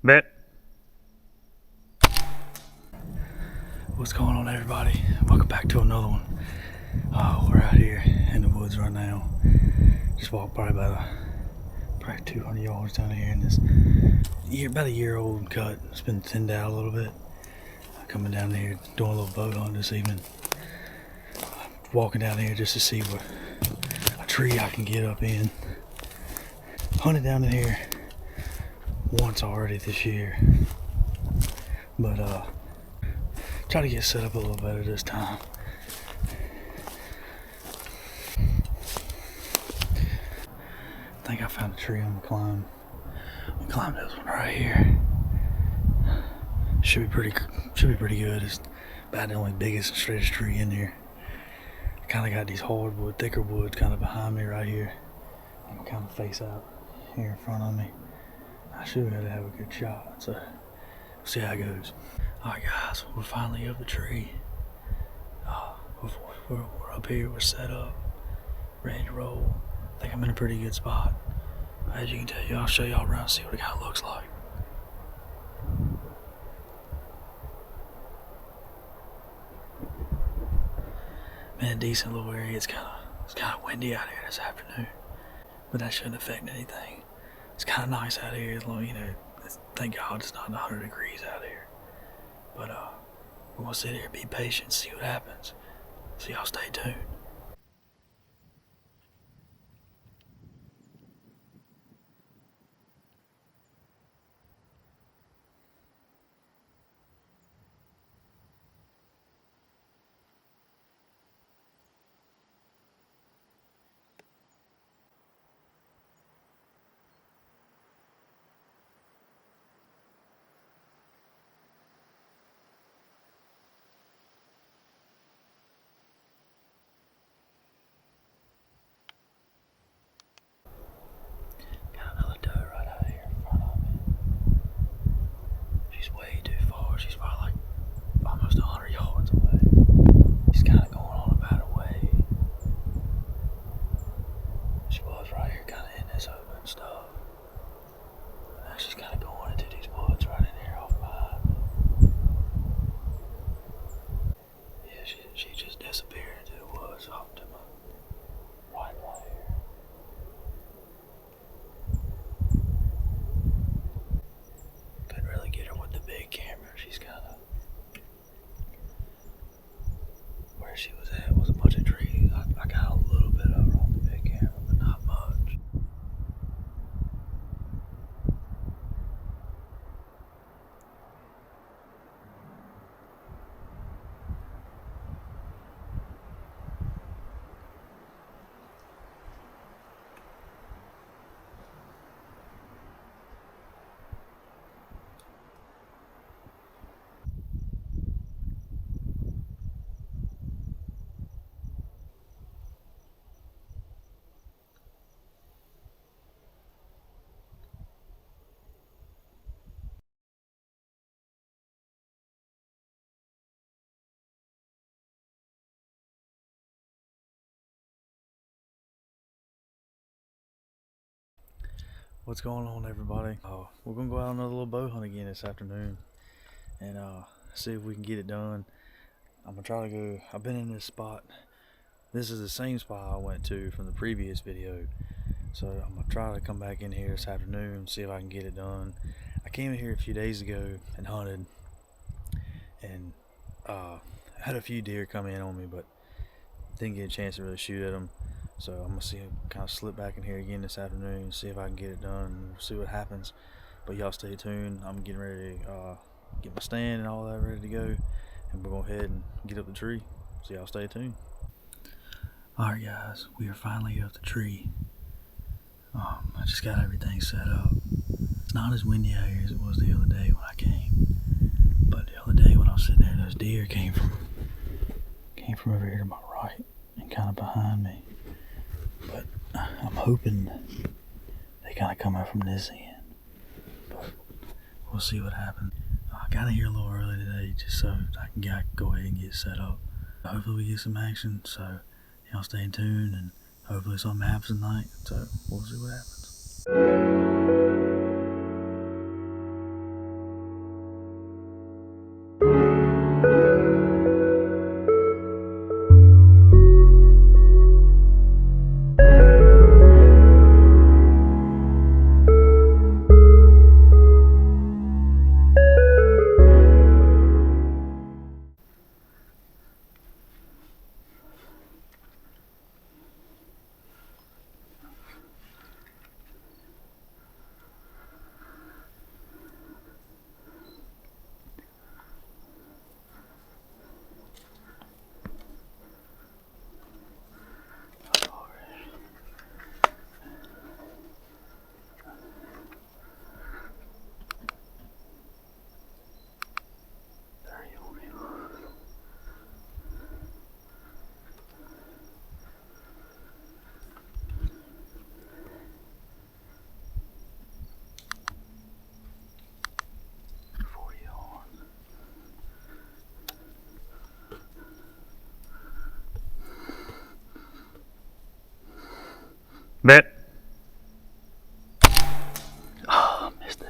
Bet. What's going on, everybody? Welcome back to another one. We're out here in the woods right now. Just walked probably 200 yards down here in this about a year old cut. It's been thinned out a little bit. Coming down here doing a little bow hunt this evening. Walking down here just to see what a tree I can get up in. Hunted down in here once already this year, but try to get set up a little better this time. I think I found a tree I'm gonna climb this one right here. Should be pretty good. It's about the only biggest and straightest tree in there. I kind of got these hardwood, thicker woods kind of behind me right here. I'm kind of face out here in front of me. I should be able to have a good shot, so we'll see how it goes. Alright guys, we're finally up the tree. We're up here, we're set up, ready to roll. I think I'm in a pretty good spot. As you can tell, I'll show y'all around and see what it kind of looks like. Man, decent little area. It's kind of windy out here this afternoon, but that shouldn't affect anything. It's kind of nice out here, as long, thank God it's not 100 degrees out here. But we're gonna sit here, be patient, see what happens. So y'all stay tuned. Got another doe right out here in front of me. She's way too far. She's probably like almost 100 yards away. She's kind of going on about her way. She was right here kind of in this open stuff. Now she's kind of going into these woods right in here off behind me. Yeah, she just disappeared into the woods off to my right here. Couldn't really get her with the big camera. She's kind of where she was at was a bunch of trees. I got a little bit of her on the big camera, but not much. What's going on, everybody? We're gonna go out on another little bow hunt again this afternoon and see if we can get it done. I'm gonna try to go. I've been in this spot. This is the same spot I went to from the previous video, so I'm gonna try to come back in here this afternoon and see if I can get it done. I came in here a few days ago and hunted and had a few deer come in on me, but didn't get a chance to really shoot at them. So I'm gonna see, kind of slip back in here again this afternoon and see if I can get it done and see what happens. But y'all stay tuned. I'm getting ready to get my stand and all that ready to go, and we're gonna go ahead and get up the tree. So y'all stay tuned. Alright guys, we are finally up the tree. I just got everything set up. It's not as windy out here as it was the other day when I came, but the other day when I was sitting there, those deer came from over here to my right and kind of behind me. But I'm hoping they kind of come out from this end, but we'll see what happens. I got in here a little early today just so I can go ahead and get set up. Hopefully we get some action, so y'all stay tuned and hopefully something happens tonight, so we'll see what happens. Bet. Oh, missed it.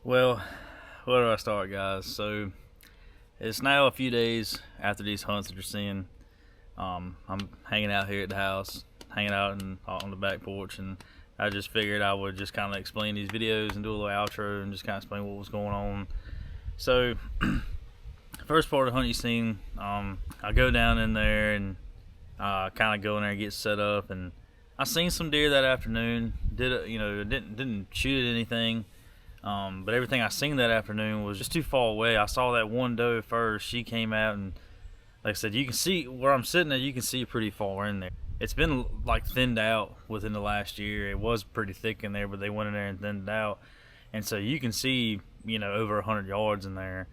Well, where do I start, guys? So it's now a few days after these hunts that you're seeing. I'm hanging out here at the house, hanging out on the back porch, and I just figured I would just kind of explain these videos and do a little outro and just kind of explain what was going on. So, first part of the hunt you seen, I go down in there and kind of go in there and get set up, and I seen some deer that afternoon. Didn't shoot at anything. But everything I seen that afternoon was just too far away. I saw that one doe first. She came out, and like I said, you can see where I'm sitting at. You can see pretty far in there. It's been like thinned out within the last year. It was pretty thick in there, but they went in there and thinned it out, and so you can see over 100 yards in there.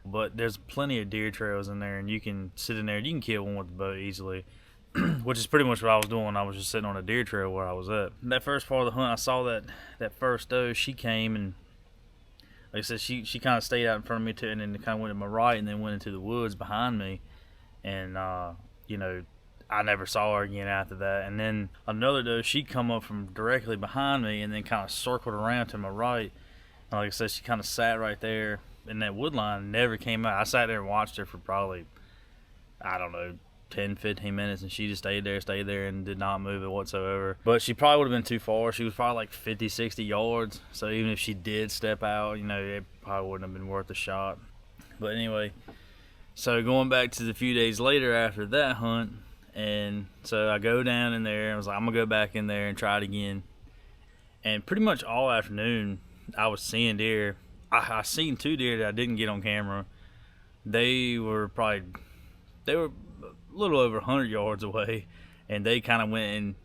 But there's plenty of deer trails in there, and you can sit in there. You can kill one with the bow easily. Which is pretty much what I was doing. I was just sitting on a deer trail where I was at. That first part of the hunt, I saw that first doe. She came, and like I said, she kind of stayed out in front of me too, and then kind of went to my right, and then went into the woods behind me. And I never saw her again after that. And then another doe, she come up from directly behind me, and then kind of circled around to my right. And like I said, she kind of sat right there in that wood line, never came out. I sat there and watched her for probably, I don't know, 10-15 minutes, and she just stayed there and did not move it whatsoever. But she probably would have been too far. She was probably like 50-60 yards, so even if she did step out, it probably wouldn't have been worth a shot. But anyway, so going back to the few days later after that hunt, and so I go down in there and I was like, I'm gonna go back in there and try it again. And pretty much all afternoon I was seeing deer. I seen two deer that I didn't get on camera. They were a little over 100 yards away, and they kind of went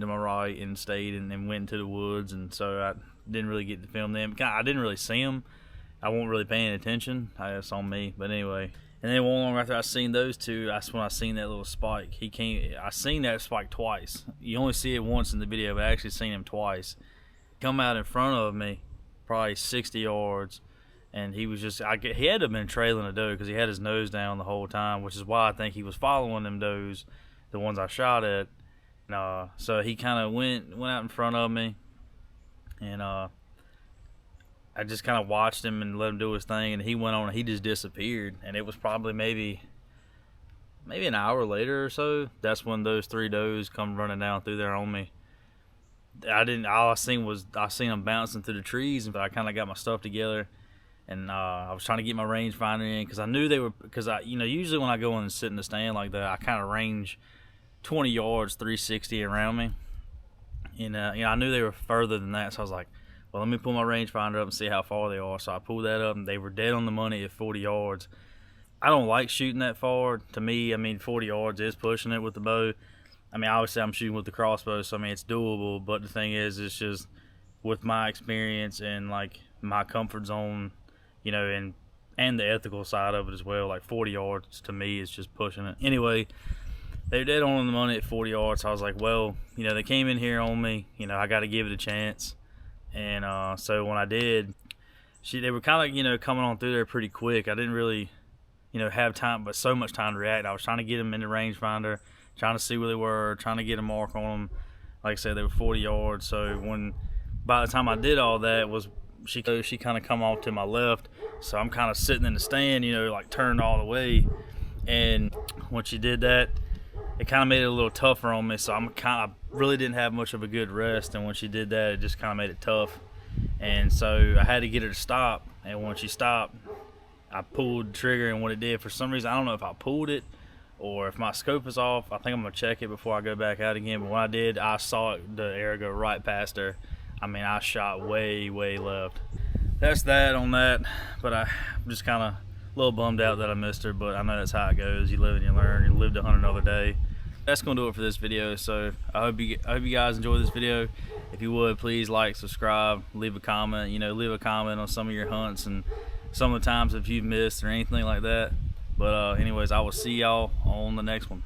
to my right and stayed and then went into the woods, and so I didn't really get to film them. I didn't really see them. I wasn't really paying attention. That's on me. But anyway, and then one longer after I seen those two, that's when I seen that little spike. I seen that spike twice. You only see it once in the video, but I actually seen him twice. Come out in front of me, probably 60 yards. And he was he had to have been trailing a doe because he had his nose down the whole time, which is why I think he was following them does, the ones I shot at. And, so he kind of went out in front of me, and I just kind of watched him and let him do his thing, and he went on and he just disappeared. And it was probably maybe maybe an hour later or so, that's when those 3 does come running down through there on me. All I seen them bouncing through the trees, and I kind of got my stuff together, and I was trying to get my rangefinder in because I knew they were, because usually when I go in and sit in the stand like that, I kind of range 20 yards, 360 around me, and I knew they were further than that, so I was like, well, let me pull my rangefinder up and see how far they are. So I pulled that up, and they were dead on the money at 40 yards. I don't like shooting that far. To me, 40 yards is pushing it with the bow. Obviously I'm shooting with the crossbow, so it's doable, but the thing is, it's just with my experience and like my comfort zone, and the ethical side of it as well, like 40 yards to me is just pushing it. Anyway, they're dead on the money at 40 yards, so I was like, well, they came in here on me, I got to give it a chance. And so when I did, they were kind of, coming on through there pretty quick. I didn't really, have time, but so much time to react. I was trying to get them in the rangefinder, trying to see where they were, trying to get a mark on them. Like I said, they were 40 yards. So by the time I did all that, she kind of come off to my left. So I'm kind of sitting in the stand, like turned all the way. And when she did that, it kind of made it a little tougher on me. So I really didn't have much of a good rest. And when she did that, it just kind of made it tough. And so I had to get her to stop. And when she stopped, I pulled the trigger, and what it did, for some reason, I don't know if I pulled it or if my scope is off. I think I'm going to check it before I go back out again. But when I did, I saw the arrow go right past her. I shot way, way left. That's that on that. But I'm just kind of a little bummed out that I missed her. But I know that's how it goes. You live and you learn. You live to hunt another day. That's going to do it for this video. So I hope you guys enjoy this video. If you would, please like, subscribe, leave a comment. Leave a comment on some of your hunts and some of the times if you've missed or anything like that. But anyways, I will see y'all on the next one.